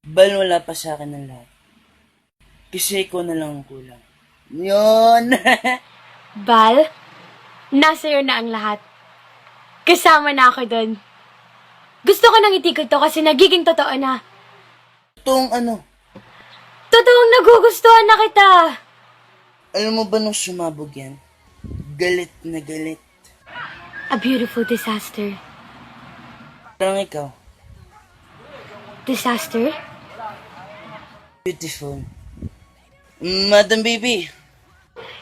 Bal wala pa sa akin ng lahat. Kasi ikaw na lang ang kulang. Yun! Bal, nasa iyo na ang lahat. Kasama na ako doon. Gusto ko nang itigil to kasi nagiging totoo na. Totoong ano, Totoong nagugustuhan na kita. alam mo ba nung sumabog yan? Galit na galit. A beautiful disaster. Parang ikaw, Disaster? beautiful. Madam Baby.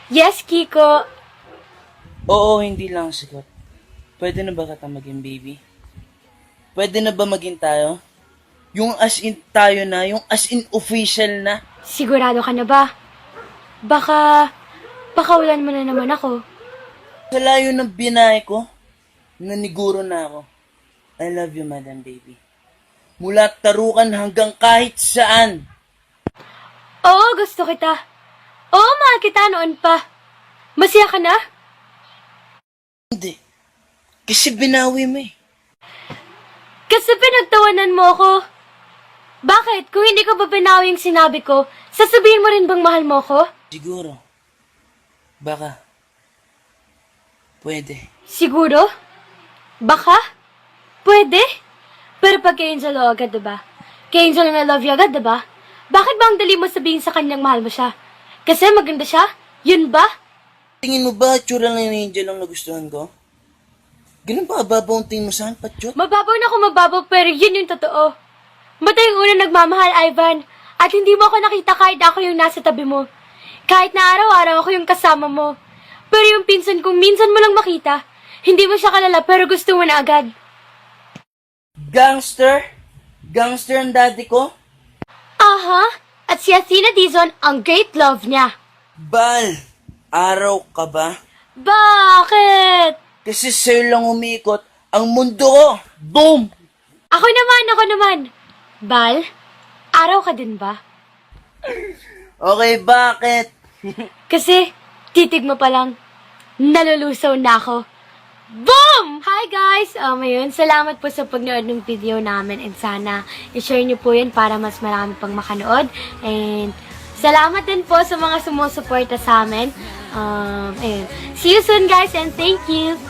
Yes, Kiko. Oo, hindi lang sagot. Pwede na ba kita maging baby? Pwede na ba maging tayo? Yung as in tayo na, yung as in official na. Sigurado ka na ba? Baka pakawalan mo na naman ako. Sa layo ng binahe ko, naniguro na ako. I love you, Madam Baby. Mula tarukan hanggang kahit saan. Oo, gusto kita. Oo, mahal kita noon pa. Masaya ka na? Hindi. Kasi binawi mo eh. Kasi pinagtawanan mo ako. Bakit? Kung hindi ko ba binawi yung sinabi ko, sasabihin mo rin bang mahal mo ako? Siguro. Baka. Pwede. Siguro? Baka? Pwede? Pero pag kay Angel agad, diba? Kay Angel na love you agad, diba? Bakit ba ang dali mo sabihin sa kanyang mahal mo siya? Kasi maganda siya? Yun ba? Tingin mo ba tsura lang ni Angel ang nagustuhan ko? Ganun ba kababaw ang tingin mo sa akin, Patsyot? Mababaw na ako mababaw pero yun yung totoo. Matay yung una nagmamahal, Ivan. At hindi mo ako nakita kahit ako yung nasa tabi mo. Kahit na araw-araw ako yung kasama mo. Pero yung pinsan kong minsan mo lang makita, hindi mo siya kalala pero gusto mo na agad. Gangster? Gangster ang daddy ko? Aha, at si Athena Dizon ang great love niya. Bal, araw ka ba? Bakit? Kasi sa'yo lang umiikot ang mundo ko. Boom! Ako naman. Bal, araw ka din ba? Okay, bakit? Kasi, titig mo pa lang, nalulusaw na ako. Boom! Hi guys! Ayun, salamat po sa pagnood ng video namin and sana i-share niyo po yun para mas marami pang makanood. And salamat din po sa mga sumusuporta sa amin. Ayun. See you soon guys and thank you!